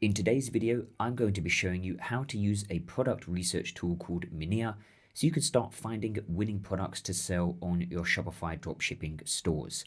In today's video, I'm going to be showing you how to use a product research tool called Minea so you can start finding winning products to sell on your Shopify dropshipping stores.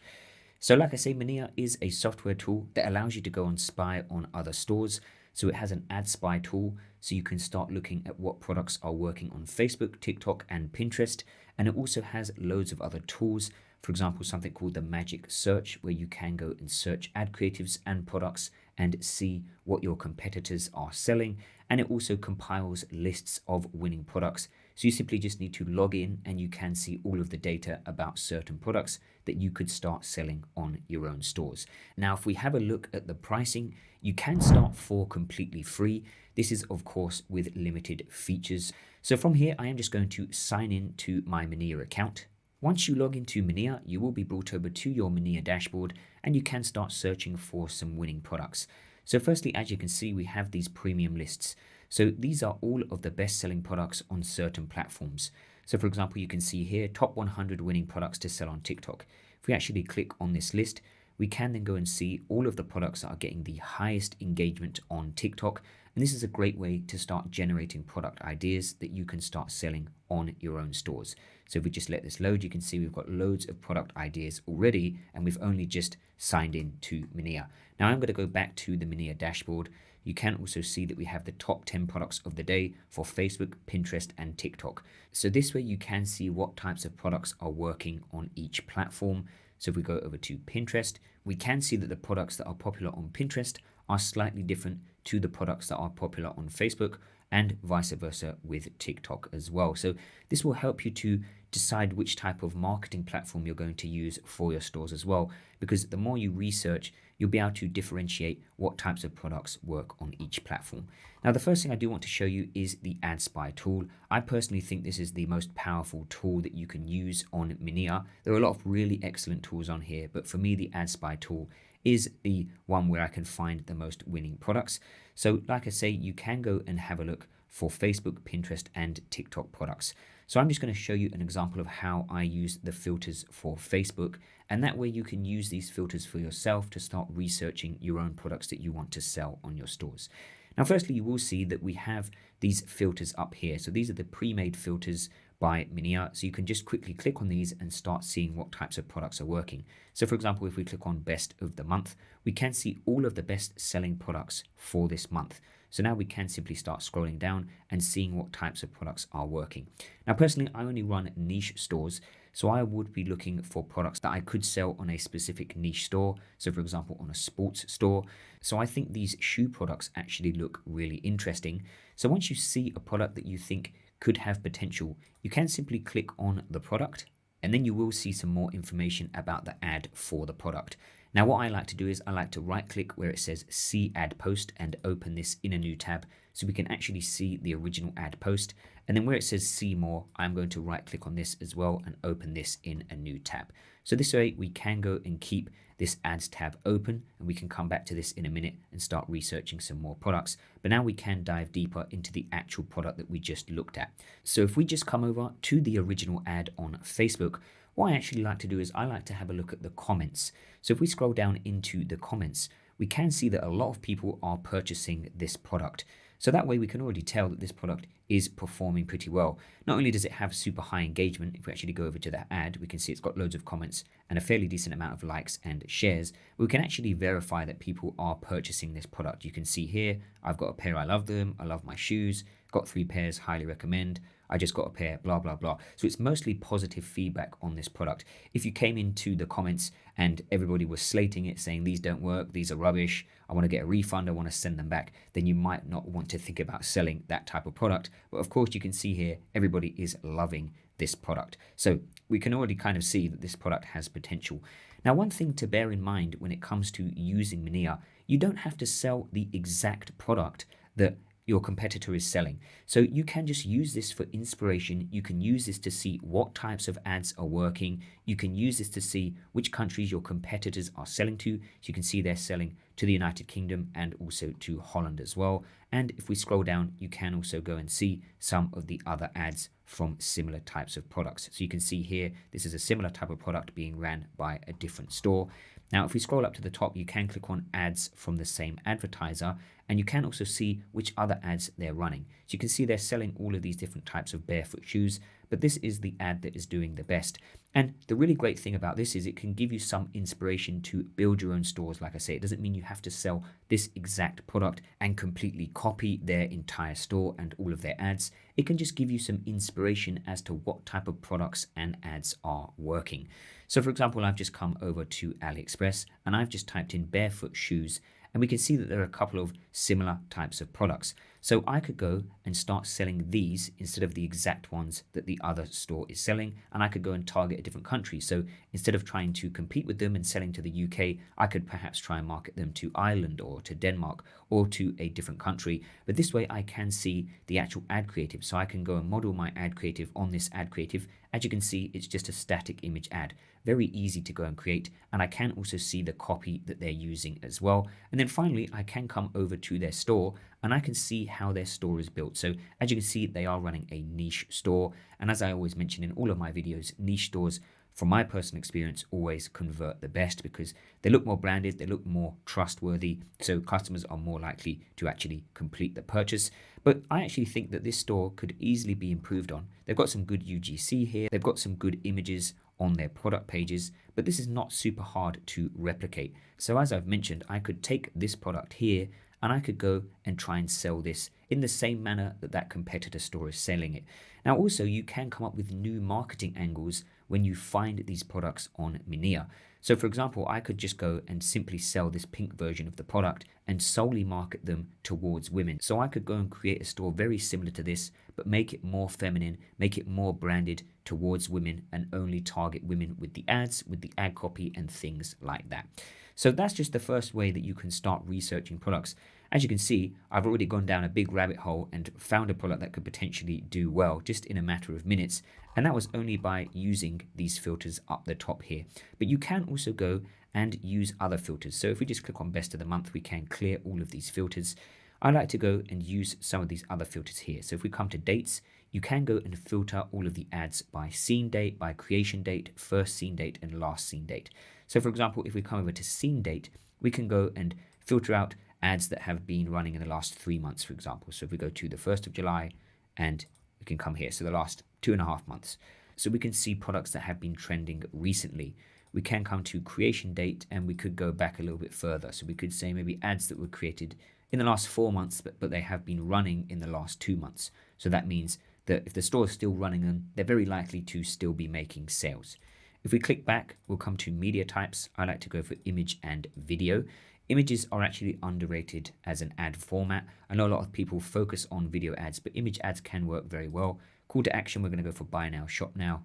So like I say, Minea is a software tool that allows you to go and spy on other stores. So it has an ad spy tool so you can start looking at what products are working on Facebook, TikTok, and Pinterest. And it also has loads of other tools. For example, something called the magic search, where you can go and search ad creatives and products and see what your competitors are selling. And it also compiles lists of winning products. So you simply just need to log in and you can see all of the data about certain products that you could start selling on your own stores. Now, if we have a look at the pricing, you can start for completely free. This is, of course, with limited features. So from here, I am just going to sign in to my Minea account. Once you log into Minea, you will be brought over to your Minea dashboard and you can start searching for some winning products. So firstly, as you can see, we have these premium lists. So these are all of the best selling products on certain platforms. So for example, you can see here, top 100 winning products to sell on TikTok. If we actually click on this list, we can then go and see all of the products that are getting the highest engagement on TikTok. And this is a great way to start generating product ideas that you can start selling on your own stores. So if we just let this load, you can see we've got loads of product ideas already, and we've only just signed in to Minea. Now I'm going to go back to the Minea dashboard. You can also see that we have the top 10 products of the day for Facebook, Pinterest, and TikTok. So this way you can see what types of products are working on each platform. So if we go over to Pinterest, we can see that the products that are popular on Pinterest are slightly different to the products that are popular on Facebook, and vice versa with TikTok as well. So this will help you to decide which type of marketing platform you're going to use for your stores as well, because the more you research, you'll be able to differentiate what types of products work on each platform. Now, the first thing I do want to show you is the Ad Spy tool. I personally think this is the most powerful tool that you can use on Minea. There are a lot of really excellent tools on here, but for me, the Ad Spy tool is the one where I can find the most winning products. So like I say, you can go and have a look for Facebook, Pinterest, and TikTok products. So I'm just going to show you an example of how I use the filters for Facebook. And that way you can use these filters for yourself to start researching your own products that you want to sell on your stores. Now, firstly, you will see that we have these filters up here. So these are the pre-made filters by Minea. So you can just quickly click on these and start seeing what types of products are working. So for example, if we click on best of the month, we can see all of the best selling products for this month. So now we can simply start scrolling down and seeing what types of products are working. Now, personally, I only run niche stores, so I would be looking for products that I could sell on a specific niche store. So for example, on a sports store. So I think these shoe products actually look really interesting. So once you see a product that you think could have potential, you can simply click on the product, and then you will see some more information about the ad for the product. Now, what I like to do is I like to right click where it says see ad post and open this in a new tab so we can actually see the original ad post. And then where it says see more, I'm going to right click on this as well and open this in a new tab. So this way we can go and keep this ads tab open, and we can come back to this in a minute and start researching some more products. But now we can dive deeper into the actual product that we just looked at. So if we just come over to the original ad on Facebook, what I actually like to do is I like to have a look at the comments. So if we scroll down into the comments, we can see that a lot of people are purchasing this product. So that way we can already tell that this product is performing pretty well. Not only does it have super high engagement, if we actually go over to that ad, we can see it's got loads of comments and a fairly decent amount of likes and shares. We can actually verify that people are purchasing this product. You can see here, I've got a pair, I love them, I love my shoes, got 3 pairs, highly recommend. I just got a pair, blah, blah, blah. So it's mostly positive feedback on this product. If you came into the comments and everybody was slating it, saying these don't work, these are rubbish, I want to get a refund, I want to send them back, then you might not want to think about selling that type of product. But of course, you can see here, everybody is loving this product. So we can already kind of see that this product has potential. Now, one thing to bear in mind when it comes to using Minea, you don't have to sell the exact product that your competitor is selling. So you can just use this for inspiration. You can use this to see what types of ads are working. You can use this to see which countries your competitors are selling to. So you can see they're selling to the United Kingdom and also to Holland as well. And if we scroll down, you can also go and see some of the other ads from similar types of products. So you can see here, this is a similar type of product being ran by a different store. Now, if we scroll up to the top, you can click on ads from the same advertiser, and you can also see which other ads they're running. So you can see they're selling all of these different types of barefoot shoes, but this is the ad that is doing the best. And the really great thing about this is it can give you some inspiration to build your own stores. Like I say, it doesn't mean you have to sell this exact product and completely copy their entire store and all of their ads. It can just give you some inspiration as to what type of products and ads are working. So for example, I've just come over to AliExpress and I've just typed in barefoot shoes, and we can see that there are a couple of similar types of products. So I could go and start selling these instead of the exact ones that the other store is selling, and I could go and target a different country. So instead of trying to compete with them and selling to the UK, I could perhaps try and market them to Ireland or to Denmark or to a different country. But this way I can see the actual ad creative. So I can go and model my ad creative on this ad creative. As you can see, it's just a static image ad. Very easy to go and create, and I can also see the copy that they're using as well. And then finally, I can come over to their store and I can see how their store is built. So as you can see, they are running a niche store. And as I always mention in all of my videos, niche stores, from my personal experience, always convert the best because they look more branded, they look more trustworthy, so customers are more likely to actually complete the purchase. But I actually think that this store could easily be improved on. They've got some good UGC here, they've got some good images on their product pages, but this is not super hard to replicate. So as I've mentioned, I could take this product here and I could go and try and sell this in the same manner that that competitor store is selling it. Now also, you can come up with new marketing angles when you find these products on Minea. So for example, I could just go and simply sell this pink version of the product and solely market them towards women. So I could go and create a store very similar to this, but make it more feminine, make it more branded towards women, and only target women with the ads, with the ad copy and things like that. So that's just the first way that you can start researching products. As you can see, I've already gone down a big rabbit hole and found a product that could potentially do well just in a matter of minutes. And that was only by using these filters up the top here. But you can also go and use other filters. So if we just click on best of the month, we can clear all of these filters. I like to go and use some of these other filters here. So if we come to dates, you can go and filter all of the ads by scene date, by creation date, first scene date, and last scene date. So for example, if we come over to scene date, we can go and filter out ads that have been running in the last 3 months, for example. So if we go to the 1st of July, and we can come here, so the last 2.5 months. So we can see products that have been trending recently. We can come to creation date, and we could go back a little bit further. So we could say maybe ads that were created in the last 4 months, but they have been running in the last 2 months. So that means that if the store is still running them, they're very likely to still be making sales. If we click back, we'll come to media types. I like to go for image and video. Images are actually underrated as an ad format. I know a lot of people focus on video ads, but image ads can work very well. Call to action, we're going to go for buy now, shop now.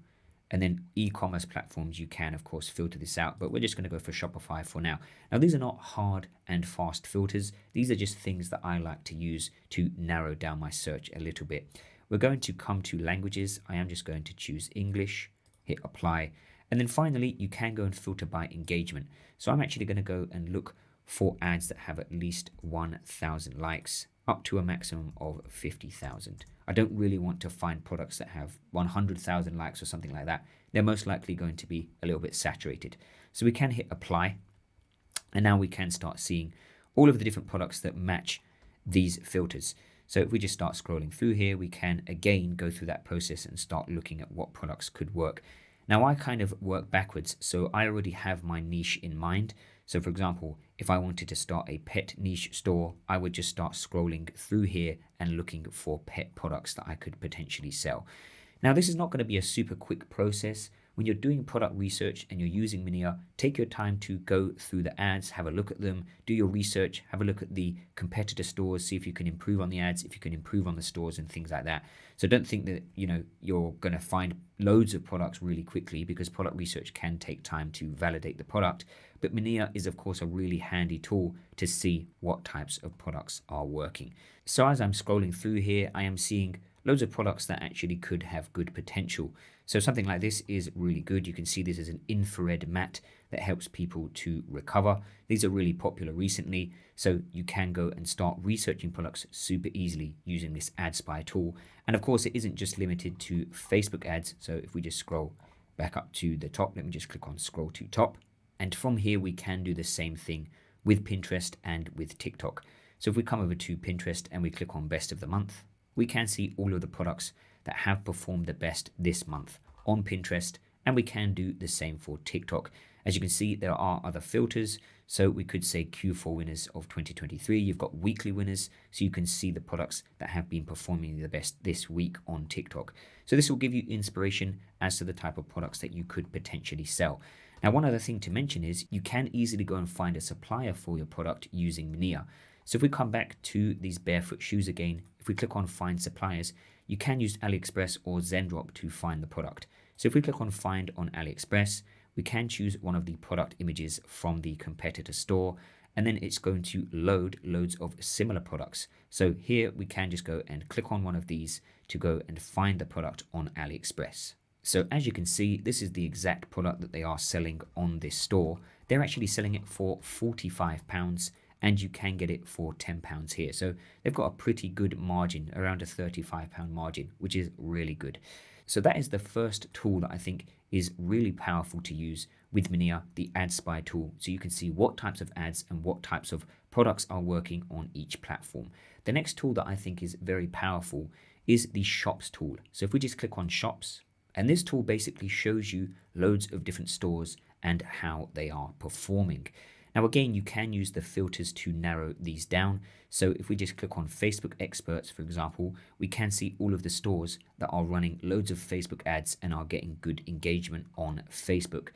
And then e-commerce platforms, you can of course filter this out, but we're just going to go for Shopify for now. Now these are not hard and fast filters. These are just things that I like to use to narrow down my search a little bit. We're going to come to languages. I am just going to choose English, hit apply. And then finally, you can go and filter by engagement. So I'm actually going to go and look for ads that have at least 1,000 likes up to a maximum of 50,000. I don't really want to find products that have 100,000 likes or something like that. They're most likely going to be a little bit saturated. So we can hit apply, and now we can start seeing all of the different products that match these filters. So if we just start scrolling through here, we can again go through that process and start looking at what products could work. Now I kind of work backwards, so I already have my niche in mind. So for example, if I wanted to start a pet niche store, I would just start scrolling through here and looking for pet products that I could potentially sell. Now this is not going to be a super quick process. When you're doing product research and you're using Minea, take your time to go through the ads, have a look at them, do your research, have a look at the competitor stores, see if you can improve on the ads, if you can improve on the stores and things like that. So don't think that, you're going to find loads of products really quickly, because product research can take time to validate the product. But Minea is of course a really handy tool to see what types of products are working. So as I'm scrolling through here, I am seeing loads of products that actually could have good potential. So something like this is really good. You can see this is an infrared mat that helps people to recover. These are really popular recently, so you can go and start researching products super easily using this Adspy tool. And of course, it isn't just limited to Facebook ads. So if we just scroll back up to the top, let me just click on scroll to top. And from here, we can do the same thing with Pinterest and with TikTok. So if we come over to Pinterest and we click on best of the month, we can see all of the products that have performed the best this month on Pinterest, and we can do the same for TikTok. As you can see, there are other filters. So we could say Q4 winners of 2023. You've got weekly winners, so you can see the products that have been performing the best this week on TikTok. So this will give you inspiration as to the type of products that you could potentially sell. Now, one other thing to mention is you can easily go and find a supplier for your product using Minea. So if we come back to these barefoot shoes again, if we click on find suppliers, you can use AliExpress or Zendrop to find the product. So if we click on find on AliExpress, we can choose one of the product images from the competitor store, and then it's going to load loads of similar products. So here we can just go and click on one of these to go and find the product on AliExpress. So as you can see, this is the exact product that they are selling on this store. They're actually selling it for £45, and you can get it for £10 here. So they've got a pretty good margin, around a £35 margin, which is really good. So that is the first tool that I think is really powerful to use with Minea, the Adspy tool. So you can see what types of ads and what types of products are working on each platform. The next tool that I think is very powerful is the Shops tool. So if we just click on Shops, and this tool basically shows you loads of different stores and how they are performing. Now again, you can use the filters to narrow these down. So if we just click on Facebook Experts, for example, we can see all of the stores that are running loads of Facebook ads and are getting good engagement on Facebook.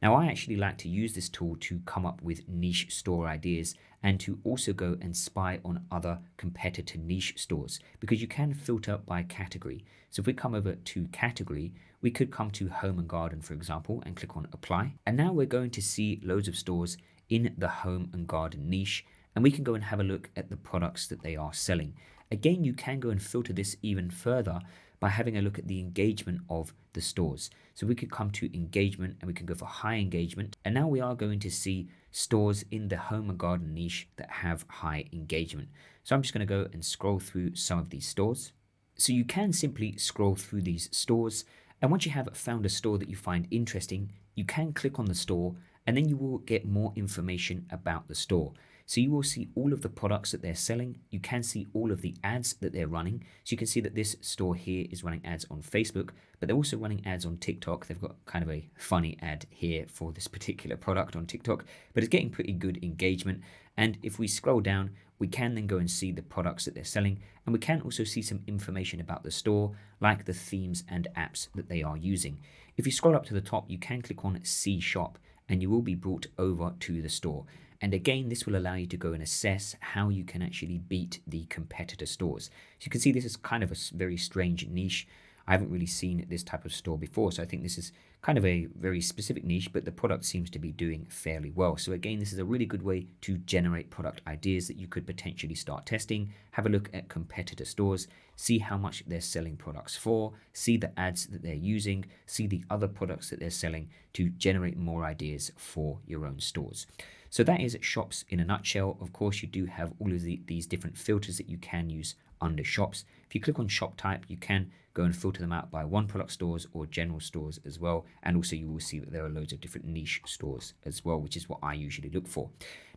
Now I actually like to use this tool to come up with niche store ideas and to also go and spy on other competitor niche stores, because you can filter by category. So if we come over to category, we could come to home and garden, for example, and click on apply. And now we're going to see loads of stores in the home and garden niche, and we can go and have a look at the products that they are selling. Again, you can go and filter this even further by having a look at the engagement of the stores. So we could come to engagement and we can go for high engagement, and now we are going to see stores in the home and garden niche that have high engagement. So I'm just going to go and scroll through some of these stores. So you can simply scroll through these stores, and once you have found a store that you find interesting, you can click on the store, and then you will get more information about the store. So you will see all of the products that they're selling. You can see all of the ads that they're running. So you can see that this store here is running ads on Facebook, but they're also running ads on TikTok. They've got kind of a funny ad here for this particular product on TikTok, but it's getting pretty good engagement. And if we scroll down, we can then go and see the products that they're selling, and we can also see some information about the store, like the themes and apps that they are using. If you scroll up to the top, you can click on See Shop, and you will be brought over to the store. And again, this will allow you to go and assess how you can actually beat the competitor stores. So you can see this is kind of a very strange niche. I haven't really seen this type of store before, so I think this is kind of a very specific niche, but the product seems to be doing fairly well. So again, this is a really good way to generate product ideas that you could potentially start testing. Have a look at competitor stores, see how much they're selling products for, see the ads that they're using, see the other products that they're selling to generate more ideas for your own stores. So that is Shops in a nutshell. Of course, you do have all of these different filters that you can use under Shops. If you click on shop type, you can go and filter them out by one product stores or general stores as well. And also you will see that there are loads of different niche stores as well, which is what I usually look for.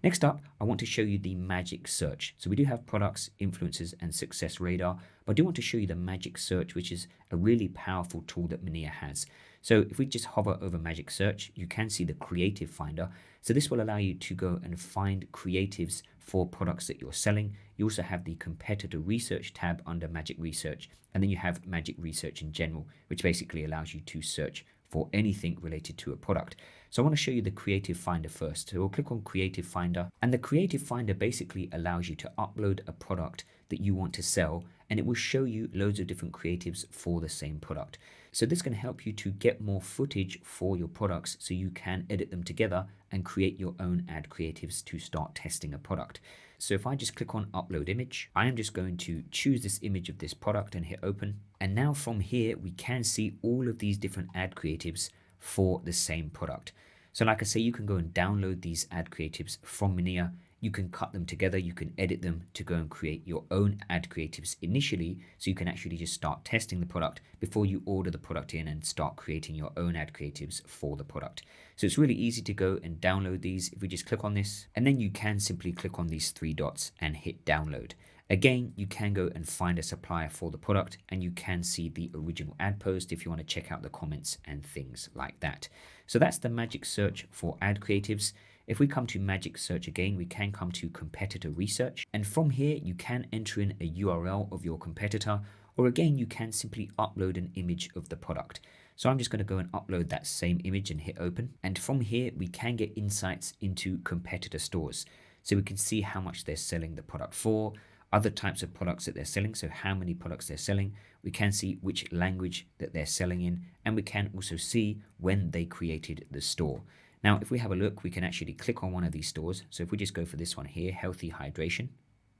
Next up, I want to show you the magic search. So we do have products, influencers, and success radar, but I do want to show you the magic search, which is a really powerful tool that Minea has. So if we just hover over magic search, you can see the creative finder. So this will allow you to go and find creatives for products that you're selling. You also have the competitor research tab under magic research, and then you have magic research in general, which basically allows you to search for anything related to a product. So I want to show you the creative finder first. So we'll click on creative finder, and the creative finder basically allows you to upload a product that you want to sell, and it will show you loads of different creatives for the same product. So this can help you to get more footage for your products so you can edit them together and create your own ad creatives to start testing a product. So if I just click on upload image, I am just going to choose this image of this product and hit open. And now from here, we can see all of these different ad creatives for the same product. So like I say, you can go and download these ad creatives from Minea. you can cut them together, you can edit them to go and create your own ad creatives initially, so you can actually just start testing the product before you order the product in and start creating your own ad creatives for the product. So it's really easy to go and download these. If we just click on this, and then you can simply click on these three dots and hit download. Again, you can go and find a supplier for the product, and you can see the original ad post if you want to check out the comments and things like that. So that's the magic search for ad creatives. If we come to magic search again, we can come to competitor research. And from here, you can enter in a URL of your competitor, or again, you can simply upload an image of the product. So I'm just going to go and upload that same image and hit open. And from here, we can get insights into competitor stores. So we can see how much they're selling the product for, other types of products that they're selling, so how many products they're selling. We can see which language that they're selling in, and we can also see when they created the store. Now, if we have a look, we can actually click on one of these stores. So if we just go for this one here, Healthy Hydration,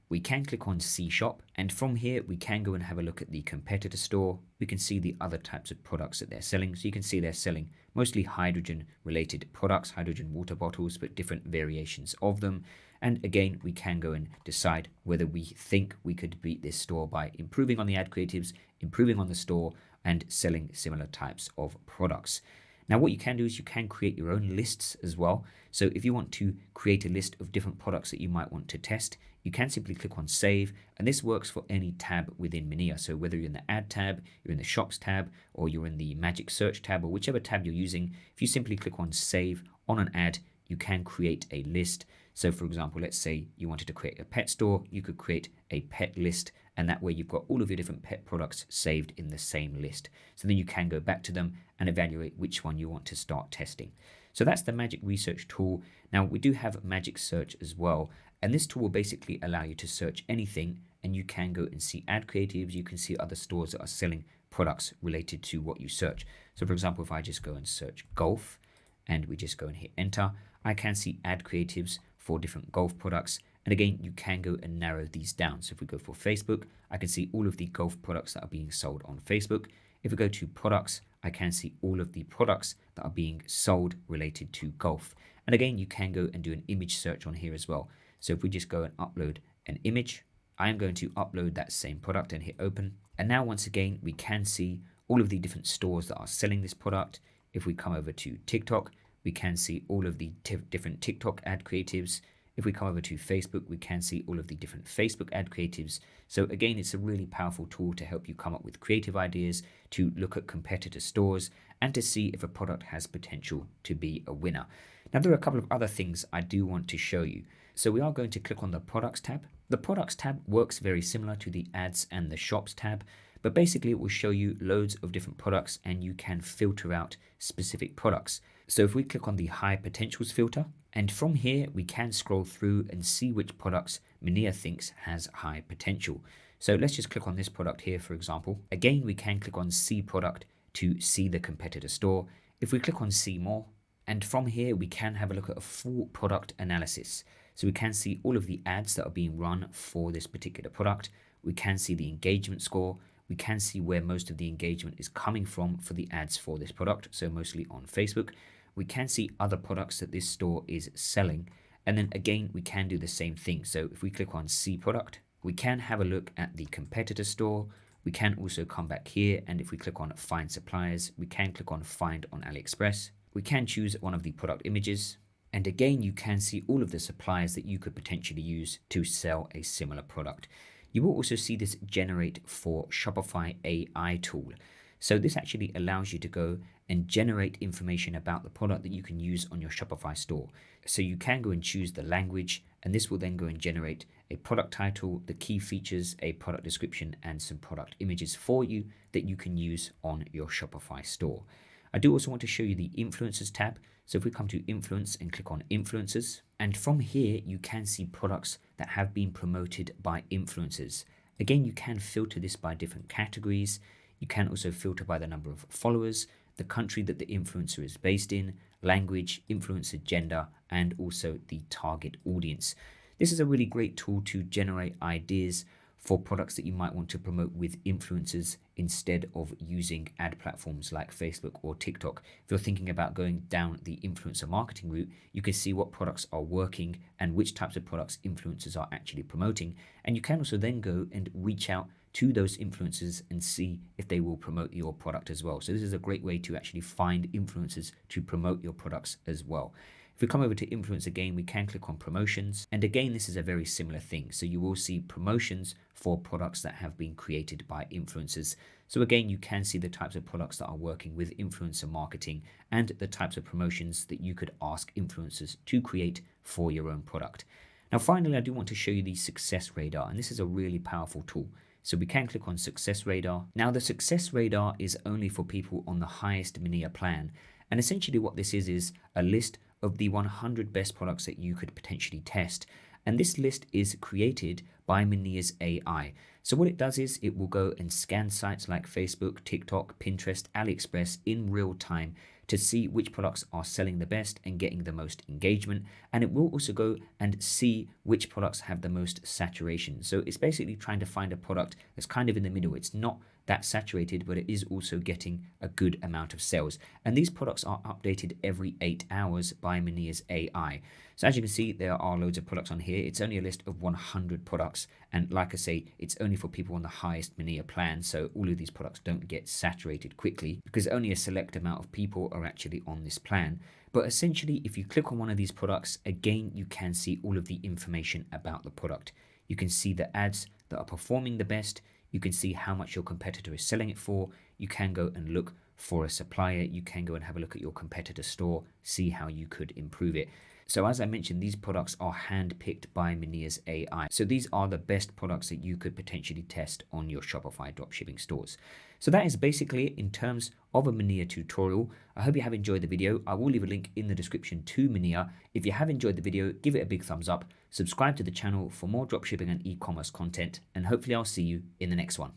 we can click on See Shop, and from here we can go and have a look at the competitor store. We can see the other types of products that they're selling. So you can see they're selling mostly hydrogen related products, hydrogen water bottles, but different variations of them. And again, we can go and decide whether we think we could beat this store by improving on the ad creatives, improving on the store, and selling similar types of products. Now, what you can do is you can create your own lists as well. So if you want to create a list of different products that you might want to test, you can simply click on save, and this works for any tab within Minea. So whether you're in the ad tab, you're in the shops tab, or you're in the magic search tab, or whichever tab you're using, if you simply click on save on an ad, you can create a list. So for example, let's say you wanted to create a pet store, you could create a pet list, and that way you've got all of your different pet products saved in the same list. So then you can go back to them and evaluate which one you want to start testing. So that's the magic research tool. Now we do have magic search as well, and this tool will basically allow you to search anything, and you can go and see ad creatives, you can see other stores that are selling products related to what you search. So for example, if I just go and search golf, and we just go and hit enter, I can see ad creatives for different golf products. And again, you can go and narrow these down. So if we go for Facebook, I can see all of the golf products that are being sold on Facebook. If we go to products, I can see all of the products that are being sold related to golf. And again, you can go and do an image search on here as well. So if we just go and upload an image, I am going to upload that same product and hit open. And now once again, we can see all of the different stores that are selling this product. If we come over to TikTok, we can see all of the different TikTok ad creatives. If we come over to Facebook, we can see all of the different Facebook ad creatives. So again, it's a really powerful tool to help you come up with creative ideas, to look at competitor stores, and to see if a product has potential to be a winner. Now, there are a couple of other things I do want to show you. So we are going to click on the Products tab. The Products tab works very similar to the Ads and the Shops tab, but basically it will show you loads of different products, and you can filter out specific products. So if we click on the High Potentials filter, and from here we can scroll through and see which products Minea thinks has high potential. So let's just click on this product here, for example. Again, we can click on See Product to see the competitor store. If we click on See More, and from here we can have a look at a full product analysis. So we can see all of the ads that are being run for this particular product. We can see the engagement score. We can see where most of the engagement is coming from for the ads for this product, so mostly on Facebook. We can see other products that this store is selling. And then again, we can do the same thing. So if we click on See Product, we can have a look at the competitor store. We can also come back here, and if we click on Find Suppliers, we can click on Find on AliExpress. We can choose one of the product images. And again, you can see all of the suppliers that you could potentially use to sell a similar product. You will also see this Generate for Shopify AI tool. So this actually allows you to go and generate information about the product that you can use on your Shopify store. So you can go and choose the language, and this will then go and generate a product title, the key features, a product description, and some product images for you that you can use on your Shopify store. I do also want to show you the Influencers tab. So if we come to Influence and click on Influencers, and from here you can see products that have been promoted by influencers. Again, you can filter this by different categories. You can also filter by the number of followers, the country that the influencer is based in, language, influencer gender, and also the target audience. This is a really great tool to generate ideas for products that you might want to promote with influencers instead of using ad platforms like Facebook or TikTok. If you're thinking about going down the influencer marketing route, you can see what products are working and which types of products influencers are actually promoting. And you can also then go and reach out to those influencers and see if they will promote your product as well. So this is a great way to actually find influencers to promote your products as well. If we come over to influence again, we can click on promotions. And again, this is a very similar thing. So you will see promotions for products that have been created by influencers. So again, you can see the types of products that are working with influencer marketing and the types of promotions that you could ask influencers to create for your own product. Now, finally, I do want to show you the Success Radar, and this is a really powerful tool. So we can click on Success Radar. Now, the Success Radar is only for people on the highest Minea plan. And essentially what this is a list of the 100 best products that you could potentially test. And this list is created by Minea's AI. So what it does is it will go and scan sites like Facebook, TikTok, Pinterest, AliExpress in real time to see which products are selling the best and getting the most engagement. And it will also go and see which products have the most saturation. So it's basically trying to find a product that's kind of in the middle. It's not that saturated, but it is also getting a good amount of sales. And these products are updated every 8 hours by Minea's AI. So as you can see, there are loads of products on here. It's only a list of 100 products. And like I say, it's only for people on the highest Minea plan. So all of these products don't get saturated quickly because only a select amount of people are actually on this plan. But essentially, if you click on one of these products, again, you can see all of the information about the product. You can see the ads that are performing the best. You can see how much your competitor is selling it for. You can go and look for a supplier. You can go and have a look at your competitor store, see how you could improve it. So as I mentioned, these products are hand-picked by Minea's AI. So these are the best products that you could potentially test on your Shopify dropshipping stores. So that is basically it in terms of a Minea tutorial. I hope you have enjoyed the video. I will leave a link in the description to Minea. If you have enjoyed the video, give it a big thumbs up, subscribe to the channel for more dropshipping and e-commerce content, and hopefully I'll see you in the next one.